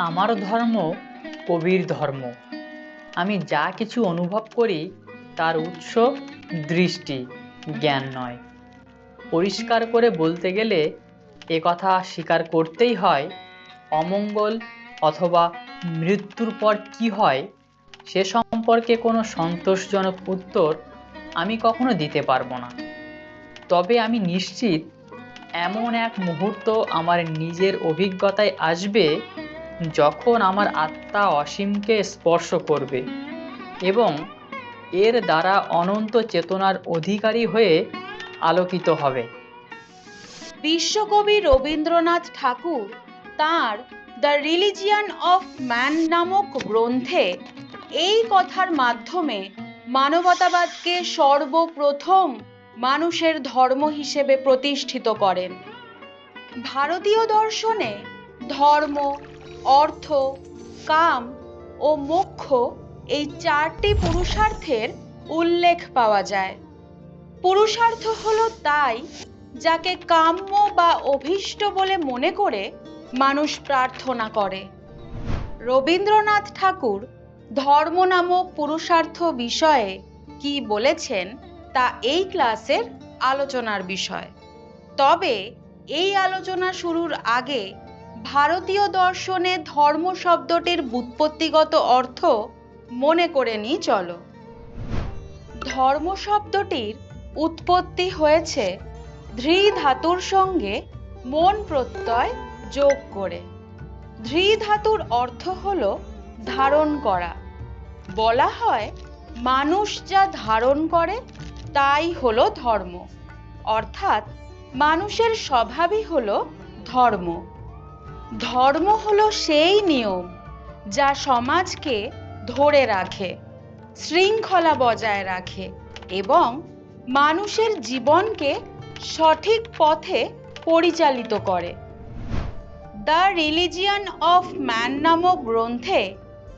আমার ধর্ম কবির ধর্ম। আমি যা কিছু অনুভব করি তার উৎস দৃষ্টি, জ্ঞান নয়। পরিষ্কার করে বলতে গেলে এ কথা স্বীকার করতেই হয়, অমঙ্গল অথবা মৃত্যুর পর কি হয় সে সম্পর্কে কোনো সন্তোষজনক উত্তর আমি কখনো দিতে পারবো না। তবে আমি নিশ্চিত এমন এক মুহূর্ত আমার নিজের অভিজ্ঞতায় আসবে যখন আমার আত্মা অসীমকে স্পর্শ করবে এবং এর দ্বারা অনন্ত চেতনার অধিকারী হয়ে আলোকিত হবে। বিশ্বকবি রবীন্দ্রনাথ ঠাকুর তাঁর দ্য রিলিজিয়ন অফ ম্যান নামক গ্রন্থে এই কথার মাধ্যমে মানবতাবাদকে সর্বপ্রথম মানুষের ধর্ম হিসেবে প্রতিষ্ঠিত করেন। ভারতীয় দর্শনে ধর্ম, অর্থ, কাম ও মোক্ষ এই চারটি পুরুষার্থের উল্লেখ পাওয়া যায়। পুরুষার্থ হলো তাই যাকে কাম্য বা অভীষ্ট বলে মনে করে মানুষ প্রার্থনা করে। রবীন্দ্রনাথ ঠাকুর ধর্ম নামক পুরুষার্থ বিষয়ে কি বলেছেন তা এই ক্লাসের আলোচনার বিষয়। তবে এই আলোচনা শুরুর আগে ভারতীয় দর্শনে ধর্ম শব্দটির ব্যুৎপত্তিগত অর্থ মনে করে নিই চলো। ধর্ম শব্দটির উৎপত্তি হয়েছে ধৃ ধাতুর সঙ্গে মন প্রত্যয় যোগ করে। ধৃ ধাতুর অর্থ হলো ধারণ করা। বলা হয় মানুষ যা ধারণ করে তাই হলো ধর্ম, অর্থাৎ মানুষের স্বভাবই হলো ধর্ম। ধর্ম হলো সেই নিয়ম যা সমাজকে ধরে রাখে, শৃঙ্খলা বজায় রাখে এবং মানুষের জীবনকে সঠিক পথে পরিচালিত করে। দ্য রিলিজিয়ন অফ ম্যান নামক গ্রন্থে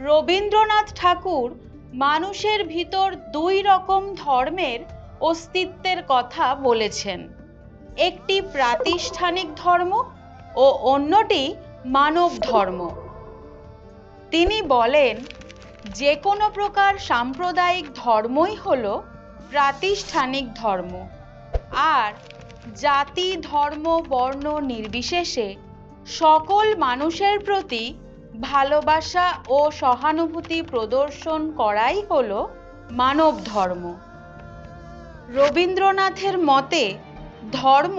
রবীন্দ্রনাথ ঠাকুর মানুষের ভিতর দুই রকম ধর্মের অস্তিত্বের কথা বলেছেন, একটি প্রাতিষ্ঠানিক ধর্ম ও অন্যটি মানব ধর্ম। তিনি বলেন, যে কোনো প্রকার সাম্প্রদায়িক ধর্মই হলো প্রাতিষ্ঠানিক ধর্ম, আর জাতি, ধর্ম, বর্ণ নির্বিশেষে সকল মানুষের প্রতি ভালোবাসা ও সহানুভূতি প্রদর্শন করাই হলো মানব ধর্ম। রবীন্দ্রনাথের মতে ধর্ম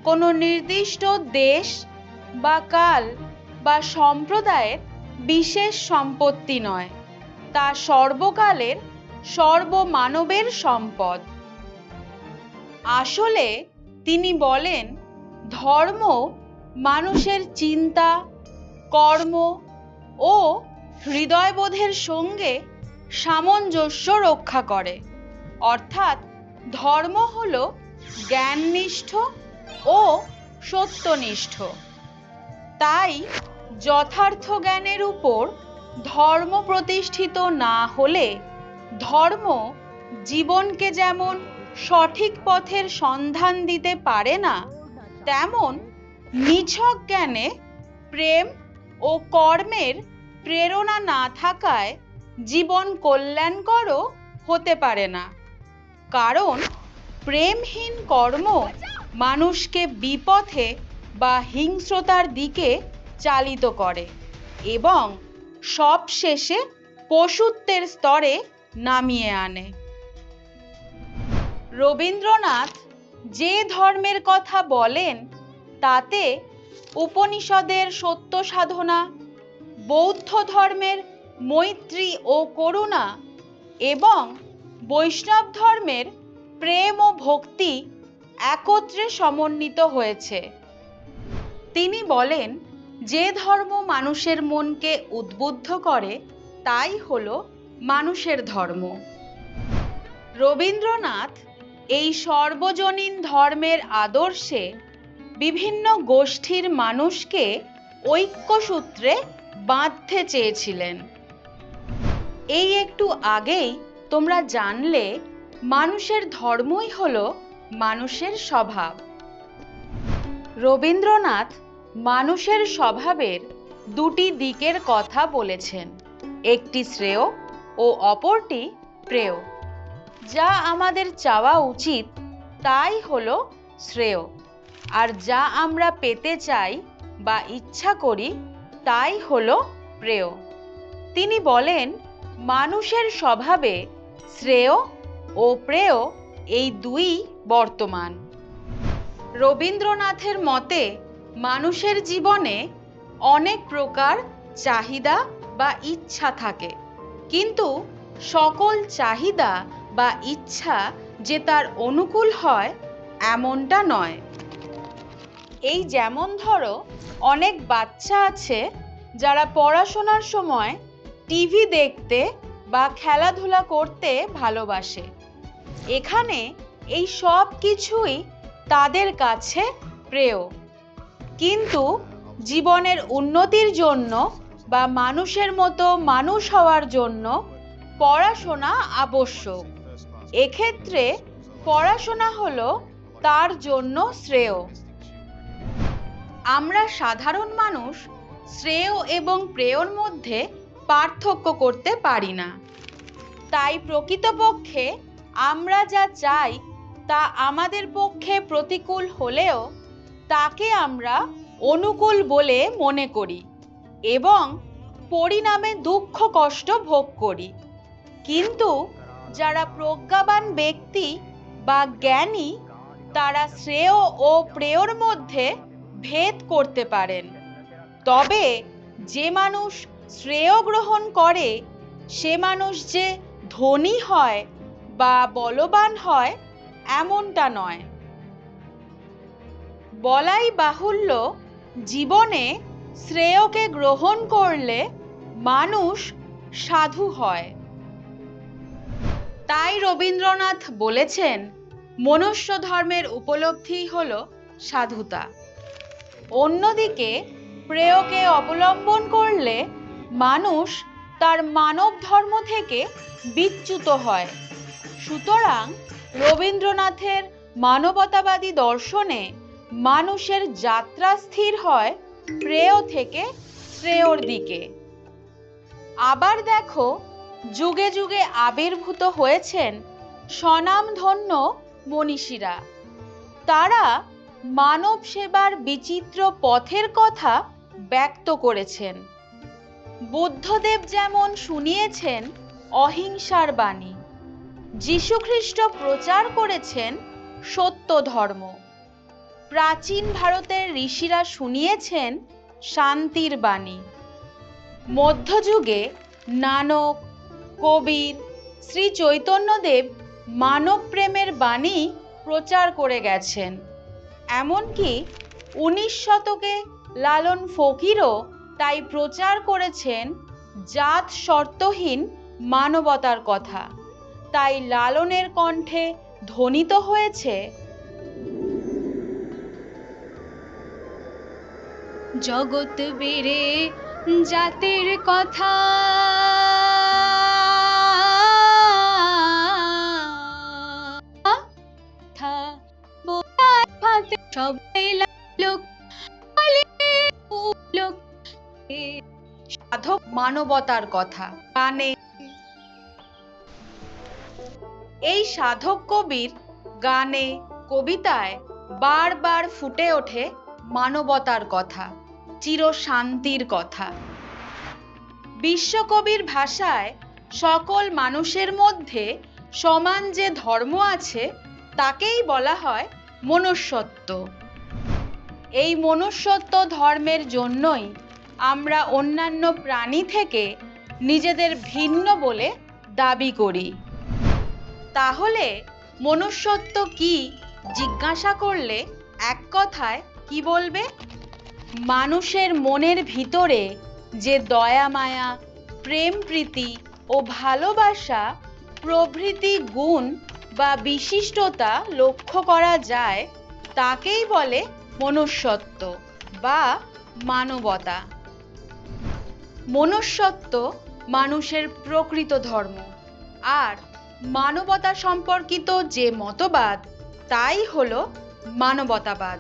কোনো নির্দিষ্ট দেশ বা কাল বা সম্প্রদায়ের বিশেষ সম্পত্তি নয়, তা সর্বকালের সর্বমানবের সম্পদ। আসলে তিনি বলেন, ধর্ম মানুষের চিন্তা, কর্ম ও হৃদয়বোধের সঙ্গে সামঞ্জস্য রক্ষা করে, অর্থাৎ ধর্ম হলো জ্ঞাননিষ্ঠ ও সত্যনিষ্ঠ। তাই যথার্থ জ্ঞানের উপর ধর্ম প্রতিষ্ঠিত না হলে ধর্ম জীবনকে যেমন সঠিক পথের সন্ধান দিতে পারে না, তেমন নিছক জ্ঞানে প্রেম ও কর্মের প্রেরণা না থাকায় জীবন কল্যাণকরও হতে পারে না। কারণ প্রেমহীন কর্ম মানুষকে বিপথে বা হিংস্রতার দিকে চালিত করে এবং সবশেষে পশুত্বের স্তরে নামিয়ে আনে। রবীন্দ্রনাথ যে ধর্মের কথা বলেন তাতে উপনিষদের সত্য সাধনা, বৌদ্ধ ধর্মের মৈত্রী ও করুণা এবং বৈষ্ণব ধর্মের প্রেম ও ভক্তি একত্রে সমন্বিত হয়েছে। তিনি বলেন, যে ধর্ম মানুষের মনকে উদ্বুদ্ধ করে তাই হলো মানুষের ধর্ম। রবীন্দ্রনাথ এই সর্বজনীন ধর্মের আদর্শে বিভিন্ন গোষ্ঠীর মানুষকে ঐক্যসূত্রে বাঁধতে চেয়েছিলেন। এই একটু আগেই তোমরা জানলে মানুষের ধর্মই হলো মানুষের স্বভাব। রবীন্দ্রনাথ মানুষের স্বভাবের দুটি দিকের কথা বলেছেন, একটি শ্রেয় ও অপরটি প্রেয়। যা আমাদের চাওয়া উচিত তাই হলো শ্রেয়, আর যা আমরা পেতে চাই বা ইচ্ছা করি তাই হলো প্রেয়। তিনি বলেন, মানুষের স্বভাবে শ্রেয় ও প্রেয় এই দুই বর্তমান। রবীন্দ্রনাথের মতে মানুষের জীবনে অনেক প্রকার চাহিদা বা ইচ্ছা থাকে, কিন্তু সকল চাহিদা বা ইচ্ছা যে তার অনুকূল হয় এমনটা নয়। এই যেমন ধরো, অনেক বাচ্চা আছে যারা পড়াশোনার সময় টিভি দেখতে বা খেলাধুলা করতে ভালোবাসে। এখানে এই সব কিছুই তাদের কাছে প্রেয়, কিন্তু জীবনের উন্নতির জন্য বা মানুষের মতো মানুষ হওয়ার জন্য পড়াশোনা আবশ্যক। এক্ষেত্রে পড়াশোনা হলো তার জন্য শ্রেয়। আমরা সাধারণ মানুষ শ্রেয় এবং প্রেয়র মধ্যে পার্থক্য করতে পারি না। তাই প্রকৃতপক্ষে আমরা যা চাই তা আমাদের পক্ষে প্রতিকূল হলেও তাকে আমরা অনুকূল বলে মনে করি এবং পরিণামে দুঃখ কষ্ট ভোগ করি। কিন্তু যারা প্রজ্ঞাবান ব্যক্তি বা জ্ঞানী, তারা শ্রেয় ও প্রেয়র মধ্যে ভেদ করতে পারেন। তবে যে মানুষ শ্রেয় গ্রহণ করে সে মানুষ যে ধনী হয় বা বলবান হয় এমনটা নয়। বলাই বাহুল্য, জীবনে শ্রেয়কে গ্রহণ করলে মানুষ সাধু হয়। তাই রবীন্দ্রনাথ বলেছেন, মনুষ্য ধর্মের উপলব্ধি হলো সাধুতা। অন্যদিকে প্রেয়কে অবলম্বন করলে মানুষ তার মানব ধর্ম থেকে বিচ্যুত হয়। সুতরাং রবীন্দ্রনাথের মানবতাবাদী দর্শনে মানুষের যাত্রা স্থির হয় প্রেয় থেকে শ্রেয়র দিকে। আবার দেখো, যুগে যুগে আবির্ভূত হয়েছেন স্বনামধন্য মনীষীরা। তারা মানব সেবার বিচিত্র পথের কথা ব্যক্ত করেছেন। বুদ্ধদেব যেমন শুনিয়েছেন অহিংসার বাণী, যীশুখ্রিস্ট প্রচার করেছেন সত্য ধর্ম, প্রাচীন ভারতের ঋষিরা শুনিয়েছেন শান্তির বাণী। মধ্যযুগে নানক, কবির, শ্রী চৈতন্যদেব মানব প্রেমের বাণী প্রচার করে গেছেন। এমনকি 19 শতকে লালন ফকিরও তাই প্রচার করেছেন জাত শর্তহীন মানবতার কথা। তাই লালনের কণ্ঠে ধ্বনিত হয়েছে, জগৎ বেড়ে জাতের কথা, সাধক মানবতার কথা গানে। এই সাধক কবির গানে কবিতায় বারবার ফুটে ওঠে মানবতার কথা, চিরশান্তির কথা। বিশ্বকবির ভাষায় সকল মানুষের মধ্যে সমান যে ধর্ম আছে তাকেই বলা হয় মনুষ্যত্ব। এই মনুষ্যত্ব ধর্মের জন্যই আমরা অন্যান্য প্রাণী থেকে নিজেদের ভিন্ন বলে দাবি করি। তাহলে মনুষ্যত্ব কি জিজ্ঞাসা করলে এক কথায় কি বলবে? মানুষের মনের ভিতরে যে দয়া মায়া, প্রেম প্রীতি ও ভালোবাসা প্রভৃতি গুণ বা বিশিষ্টতা লক্ষ্য করা যায় তাকেই বলে মনুষ্যত্ব বা মানবতা। মনুষ্যত্ব মানুষের প্রকৃত ধর্ম, আর মানবতা সম্পর্কিত যে মতবাদ তাই হলো মানবতাবাদ।